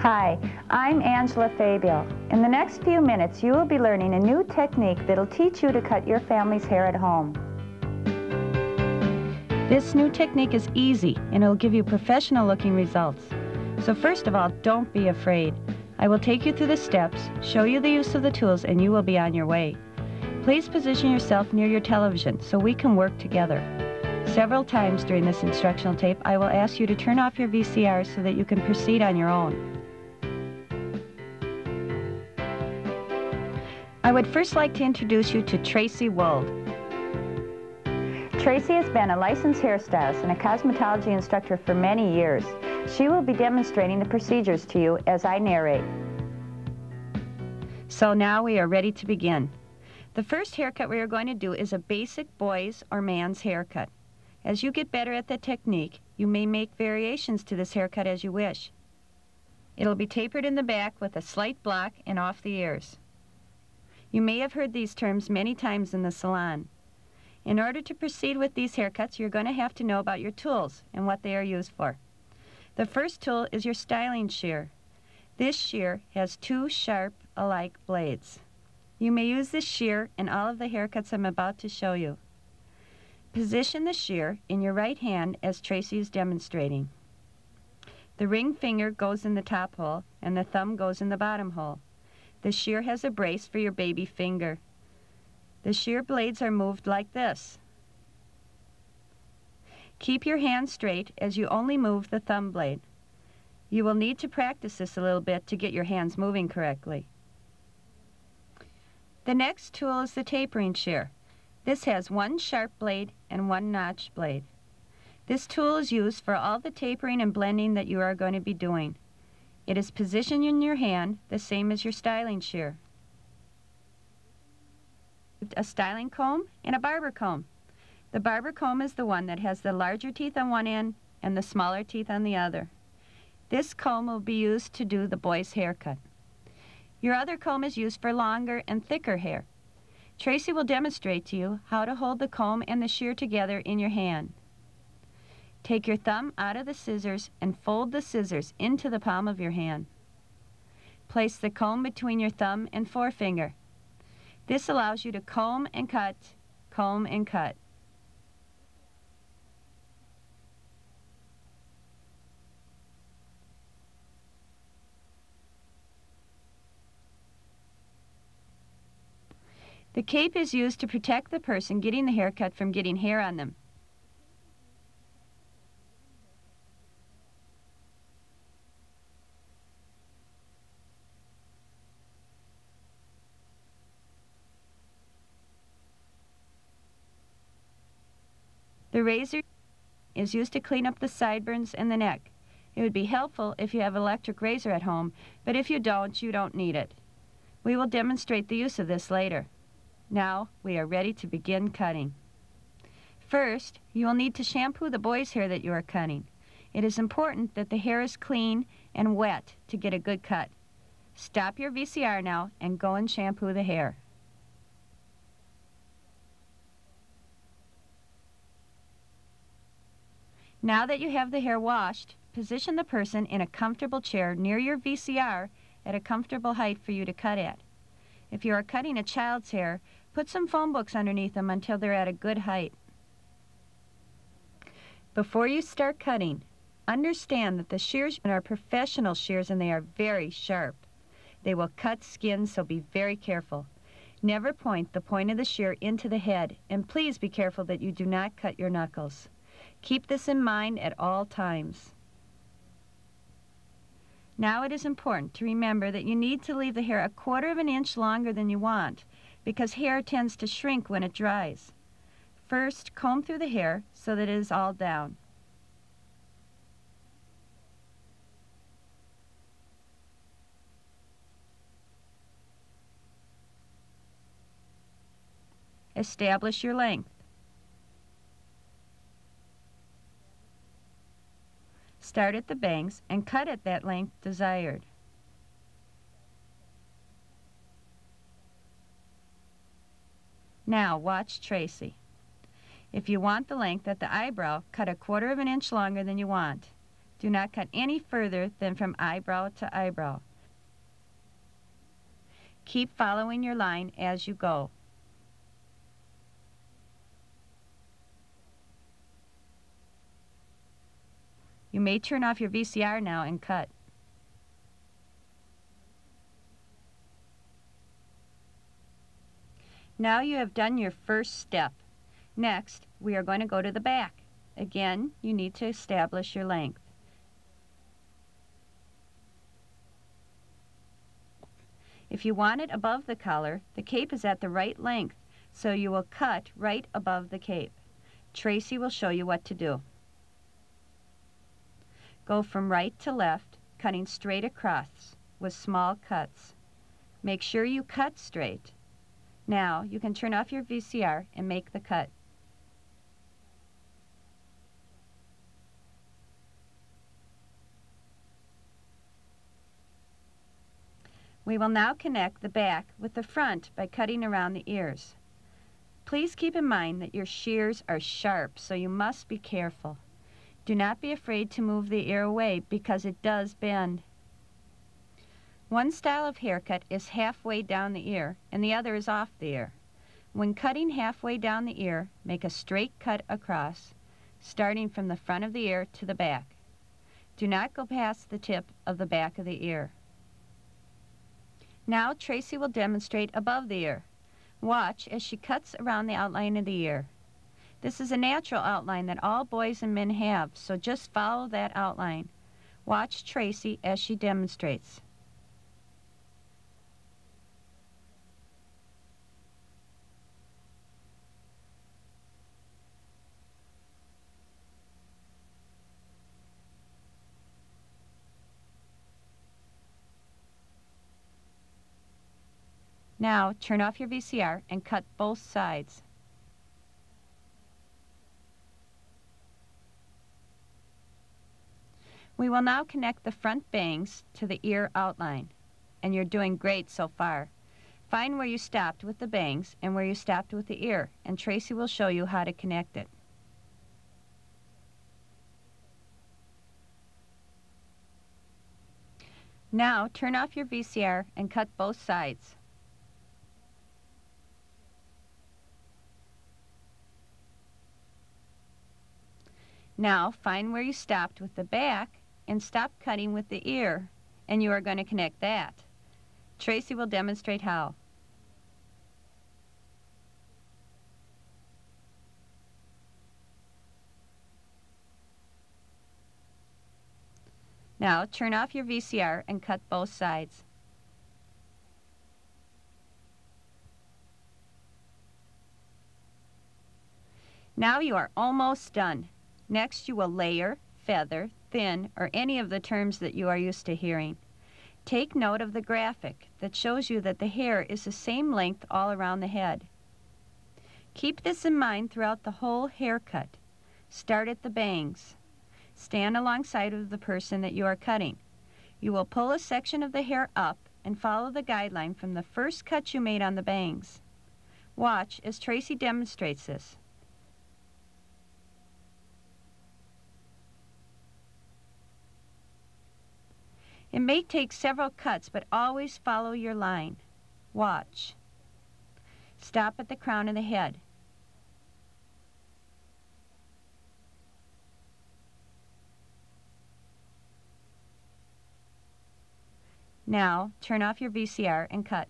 Hi, I'm Angela Fabio. In the next few minutes, you will be learning a new technique that'll teach you to cut your family's hair at home. This new technique is easy and it'll give you professional-looking results. So first of all, don't be afraid. I will take you through the steps, show you the use of the tools, and you will be on your way. Please position yourself near your television so we can work together. Several times during this instructional tape, I will ask you to turn off your VCR so that you can proceed on your own. I would first like to introduce you to Tracy Wold. Tracy has been a licensed hairstylist and a cosmetology instructor for many years. She will be demonstrating the procedures to you as I narrate. So now we are ready to begin. The first haircut we are going to do is a basic boy's or man's haircut. As you get better at the technique, you may make variations to this haircut as you wish. It'll be tapered in the back with a slight block and off the ears. You may have heard these terms many times in the salon. In order to proceed with these haircuts, you're going to have to know about your tools and what they are used for. The first tool is your styling shear. This shear has two sharp, alike blades. You may use this shear in all of the haircuts I'm about to show you. Position the shear in your right hand as Tracy is demonstrating. The ring finger goes in the top hole and the thumb goes in the bottom hole. The shear has a brace for your baby finger. The shear blades are moved like this. Keep your hand straight as you only move the thumb blade. You will need to practice this a little bit to get your hands moving correctly. The next tool is the tapering shear. This has one sharp blade and one notch blade. This tool is used for all the tapering and blending that you are going to be doing. It is positioned in your hand the same as your styling shear. A styling comb and a barber comb. The barber comb is the one that has the larger teeth on one end and the smaller teeth on the other. This comb will be used to do the boy's haircut. Your other comb is used for longer and thicker hair. Tracy will demonstrate to you how to hold the comb and the shear together in your hand. Take your thumb out of the scissors and fold the scissors into the palm of your hand. Place the comb between your thumb and forefinger. This allows you to comb and cut, comb and cut. The cape is used to protect the person getting the haircut from getting hair on them. The razor is used to clean up the sideburns and the neck. It would be helpful if you have an electric razor at home, but if you don't need it. We will demonstrate the use of this later. Now we are ready to begin cutting. First, you will need to shampoo the boy's hair that you are cutting. It is important that the hair is clean and wet to get a good cut. Stop your VCR now and go and shampoo the hair. Now that you have the hair washed, position the person in a comfortable chair near your VCR at a comfortable height for you to cut at. If you are cutting a child's hair, put some phone books underneath them until they're at a good height. Before you start cutting, understand that the shears are professional shears and they are very sharp. They will cut skin, so be very careful. Never point the point of the shear into the head, and please be careful that you do not cut your knuckles. Keep this in mind at all times. Now it is important to remember that you need to leave the hair 1/4 of an inch longer than you want, because hair tends to shrink when it dries. First, comb through the hair so that it is all down. Establish your length. Start at the bangs and cut at that length desired. Now watch Tracy. If you want the length at the eyebrow, cut 1/4 of an inch longer than you want. Do not cut any further than from eyebrow to eyebrow. Keep following your line as you go. You may turn off your VCR now and cut. Now you have done your first step. Next, we are going to go to the back. Again, you need to establish your length. If you want it above the collar, the cape is at the right length, so you will cut right above the cape. Tracy will show you what to do. Go from right to left, cutting straight across with small cuts. Make sure you cut straight. Now you can turn off your VCR and make the cut. We will now connect the back with the front by cutting around the ears. Please keep in mind that your shears are sharp, so you must be careful. Do not be afraid to move the ear away because it does bend. One style of haircut is halfway down the ear and the other is off the ear. When cutting halfway down the ear, make a straight cut across, starting from the front of the ear to the back. Do not go past the tip of the back of the ear. Now Tracy will demonstrate above the ear. Watch as she cuts around the outline of the ear. This is a natural outline that all boys and men have, so just follow that outline. Watch Tracy as she demonstrates. Now turn off your VCR and cut both sides. We will now connect the front bangs to the ear outline, and you're doing great so far. Find where you stopped with the bangs and where you stopped with the ear, and Tracy will show you how to connect it. Now turn off your VCR and cut both sides. Now find where you stopped with the back and stop cutting with the ear, and you are going to connect that. Tracy will demonstrate how. Now turn off your VCR and cut both sides. Now you are almost done. Next you will layer, feather, thin, or any of the terms that you are used to hearing. Take note of the graphic that shows you that the hair is the same length all around the head. Keep this in mind throughout the whole haircut. Start at the bangs. Stand alongside of the person that you are cutting. You will pull a section of the hair up and follow the guideline from the first cut you made on the bangs. Watch as Tracy demonstrates this. It may take several cuts, but always follow your line. Watch. Stop at the crown of the head. Now, turn off your VCR and cut.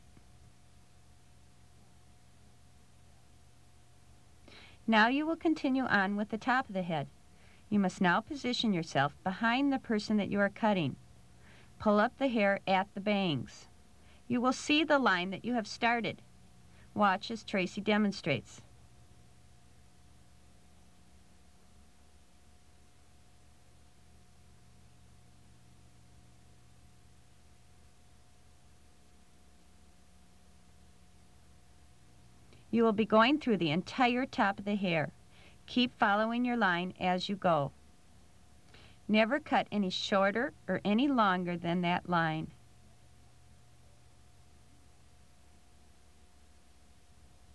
Now you will continue on with the top of the head. You must now position yourself behind the person that you are cutting. Pull up the hair at the bangs. You will see the line that you have started. Watch as Tracy demonstrates. You will be going through the entire top of the hair. Keep following your line as you go. Never cut any shorter or any longer than that line.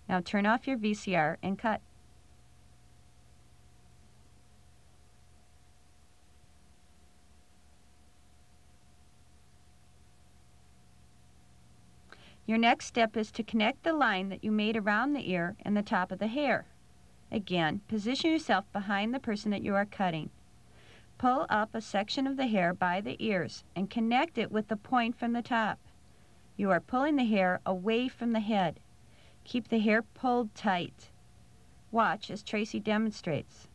Now turn off your VCR and cut. Your next step is to connect the line that you made around the ear and the top of the hair. Again, position yourself behind the person that you are cutting. Pull up a section of the hair by the ears and connect it with the point from the top. You are pulling the hair away from the head. Keep the hair pulled tight. Watch as Tracy demonstrates.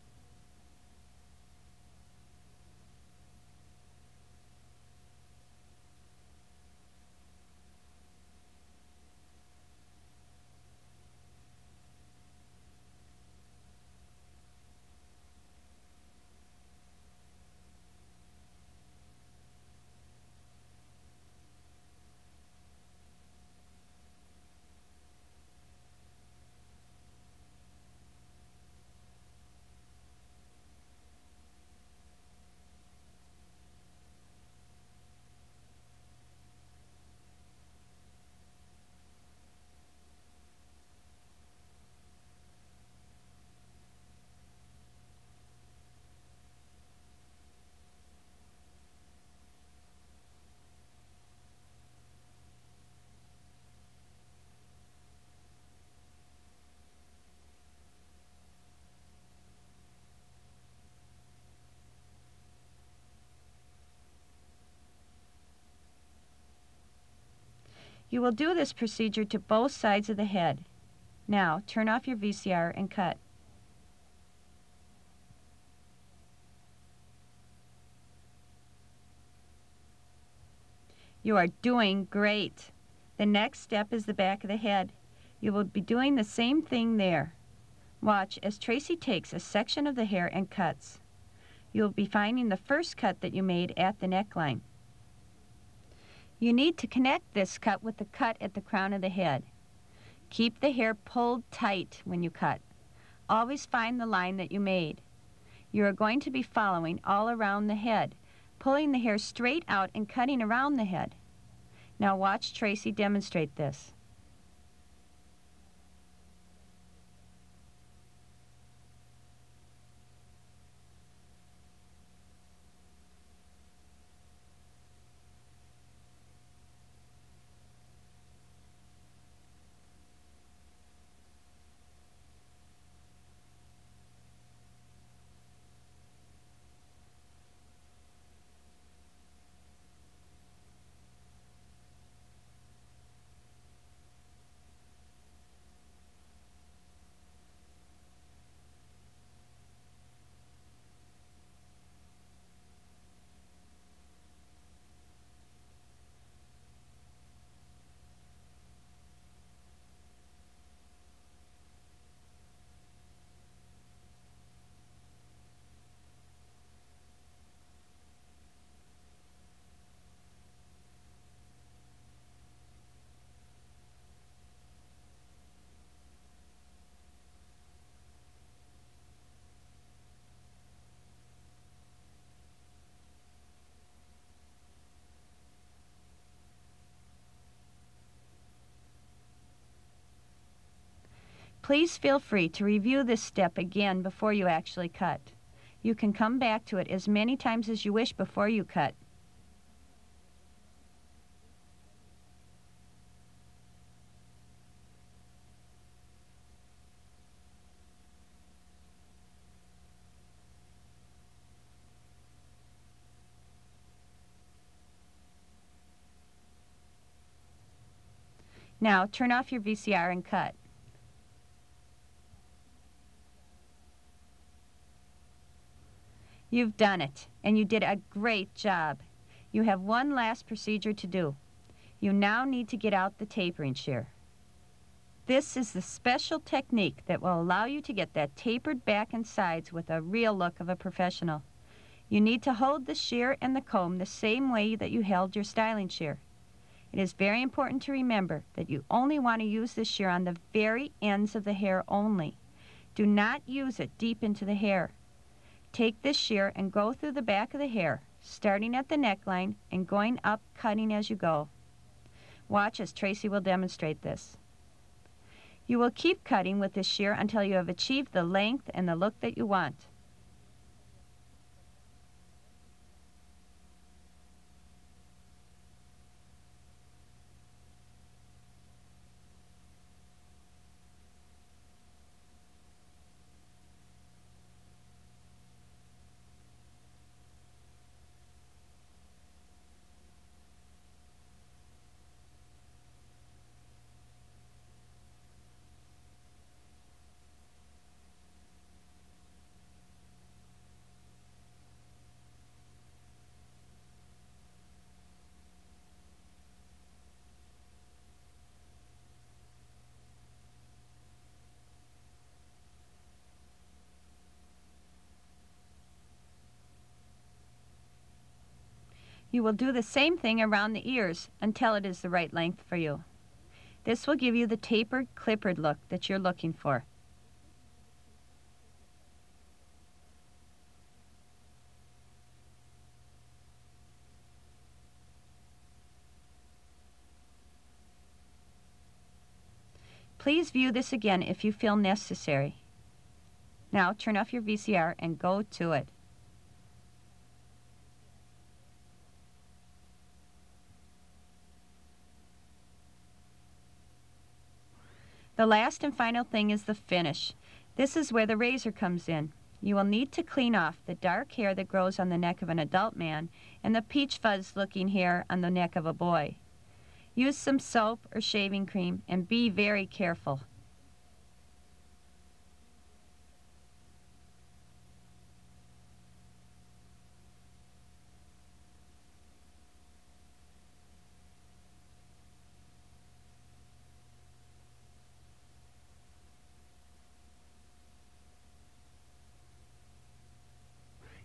You will do this procedure to both sides of the head. Now, turn off your VCR and cut. You are doing great. The next step is the back of the head. You will be doing the same thing there. Watch as Tracy takes a section of the hair and cuts. You will be finding the first cut that you made at the neckline. You need to connect this cut with the cut at the crown of the head. Keep the hair pulled tight when you cut. Always find the line that you made. You are going to be following all around the head, pulling the hair straight out and cutting around the head. Now watch Tracy demonstrate this. Please feel free to review this step again before you actually cut. You can come back to it as many times as you wish before you cut. Now turn off your VCR and cut. You've done it, and you did a great job. You have one last procedure to do. You now need to get out the tapering shear. This is the special technique that will allow you to get that tapered back and sides with a real look of a professional. You need to hold the shear and the comb the same way that you held your styling shear. It is very important to remember that you only want to use this shear on the very ends of the hair only. Do not use it deep into the hair. Take this shear and go through the back of the hair, starting at the neckline and going up, cutting as you go. Watch as Tracy will demonstrate this. You will keep cutting with this shear until you have achieved the length and the look that you want. You will do the same thing around the ears until it is the right length for you. This will give you the tapered, clippered look that you're looking for. Please view this again if you feel necessary. Now turn off your VCR and go to it. The last and final thing is the finish. This is where the razor comes in. You will need to clean off the dark hair that grows on the neck of an adult man and the peach fuzz looking hair on the neck of a boy. Use some soap or shaving cream and be very careful.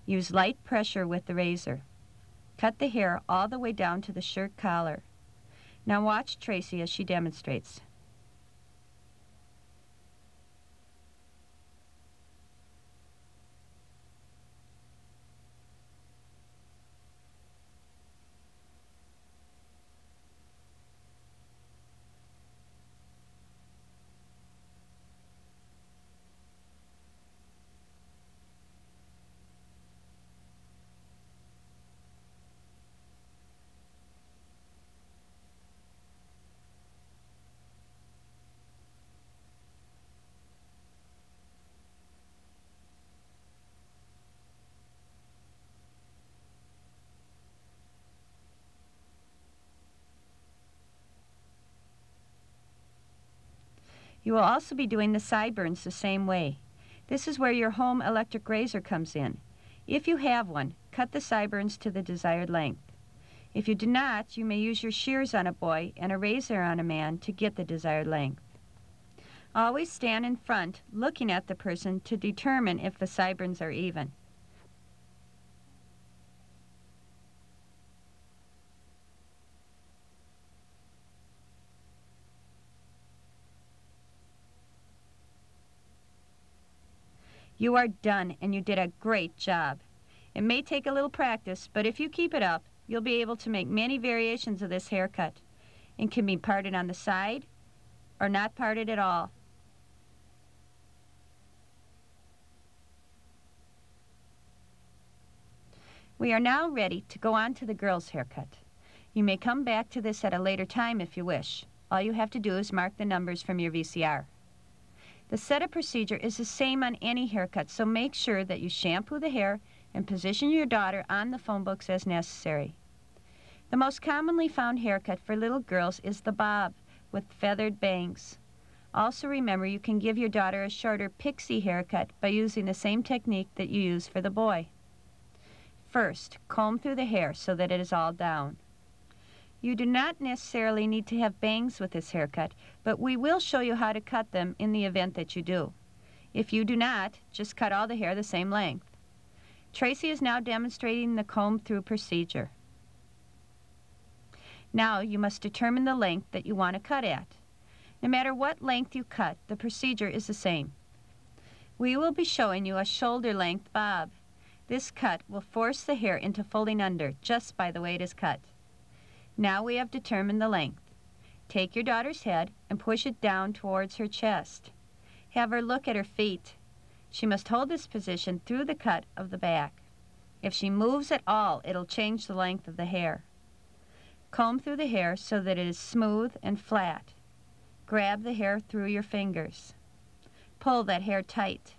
Use light pressure with the razor. Cut the hair all the way down to the shirt collar. Now watch Tracy as she demonstrates. You will also be doing the sideburns the same way. This is where your home electric razor comes in. If you have one, cut the sideburns to the desired length. If you do not, you may use your shears on a boy and a razor on a man to get the desired length. Always stand in front, looking at the person to determine if the sideburns are even. You are done, and you did a great job. It may take a little practice, but if you keep it up, you'll be able to make many variations of this haircut. It can be parted on the side or not parted at all. We are now ready to go on to the girl's haircut. You may come back to this at a later time if you wish. All you have to do is mark the numbers from your VCR. The setup procedure is the same on any haircut, so make sure that you shampoo the hair and position your daughter on the phone books as necessary. The most commonly found haircut for little girls is the bob with feathered bangs. Also remember, you can give your daughter a shorter pixie haircut by using the same technique that you use for the boy. First, comb through the hair so that it is all down. You do not necessarily need to have bangs with this haircut, but we will show you how to cut them in the event that you do. If you do not, just cut all the hair the same length. Tracy is now demonstrating the comb-through procedure. Now you must determine the length that you want to cut at. No matter what length you cut, the procedure is the same. We will be showing you a shoulder-length bob. This cut will force the hair into folding under just by the way it is cut. Now we have determined the length. Take your daughter's head and push it down towards her chest. Have her look at her feet. She must hold this position through the cut of the back. If she moves at all, it'll change the length of the hair. Comb through the hair so that it is smooth and flat. Grab the hair through your fingers. Pull that hair tight.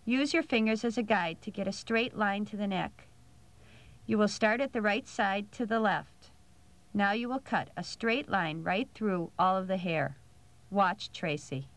Use your fingers as a guide to get a straight line to the neck. You will start at the right side to the left. Now you will cut a straight line right through all of the hair. Watch Tracy.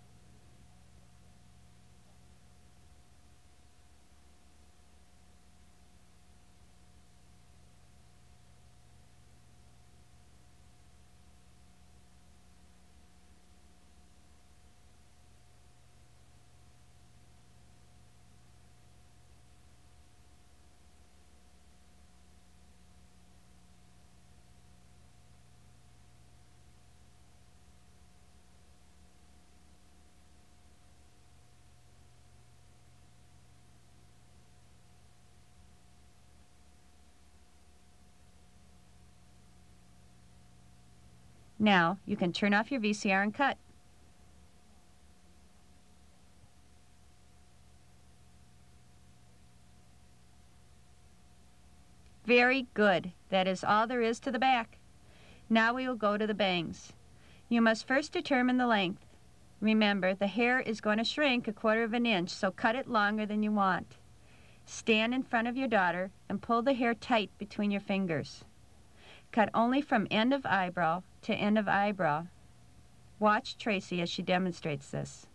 Now you can turn off your VCR and cut. Very good. That is all there is to the back. Now we will go to the bangs. You must first determine the length. Remember, the hair is going to shrink 1/4 of an inch, so cut it longer than you want. Stand in front of your daughter and pull the hair tight between your fingers. Cut only from end of eyebrow to end of eyebrow. Watch Tracy as she demonstrates this.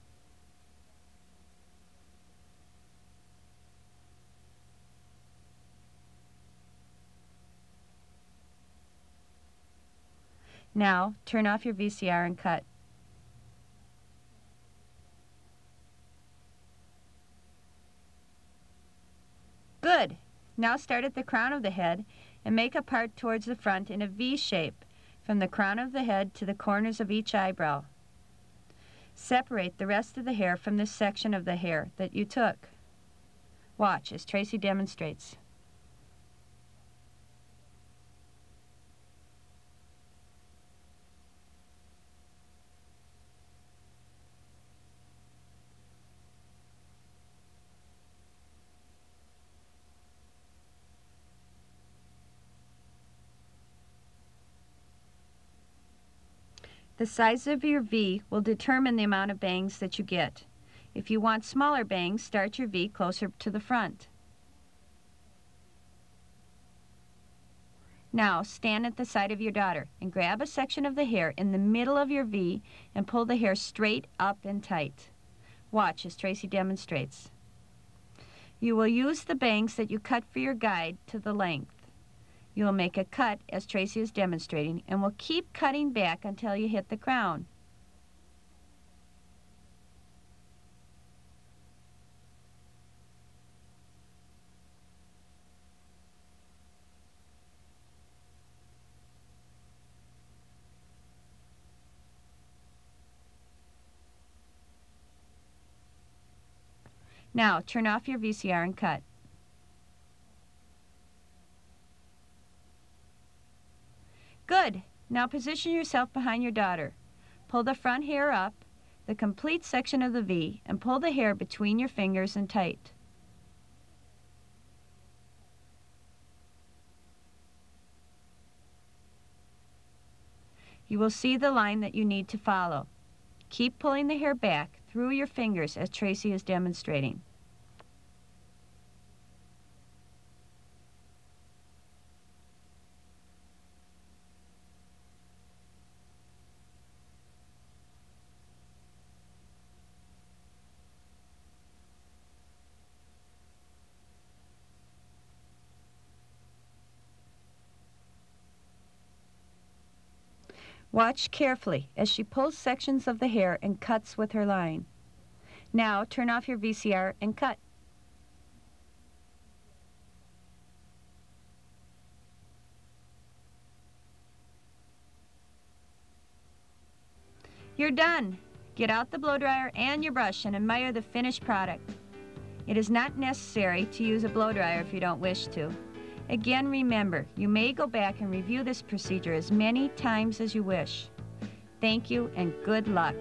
Now, turn off your VCR and cut. Good! Now start at the crown of the head and make a part towards the front in a V shape from the crown of the head to the corners of each eyebrow. Separate the rest of the hair from this section of the hair that you took. Watch as Tracy demonstrates. The size of your V will determine the amount of bangs that you get. If you want smaller bangs, start your V closer to the front. Now stand at the side of your daughter and grab a section of the hair in the middle of your V and pull the hair straight up and tight. Watch as Tracy demonstrates. You will use the bangs that you cut for your guide to the length. You will make a cut as Tracy is demonstrating and will keep cutting back until you hit the crown. Now turn off your VCR and cut. Good! Now position yourself behind your daughter. Pull the front hair up, the complete section of the V, and pull the hair between your fingers and tight. You will see the line that you need to follow. Keep pulling the hair back through your fingers as Tracy is demonstrating. Watch carefully as she pulls sections of the hair and cuts with her line. Now turn off your VCR and cut. You're done! Get out the blow dryer and your brush and admire the finished product. It is not necessary to use a blow dryer if you don't wish to. Again, remember, you may go back and review this procedure as many times as you wish. Thank you and good luck.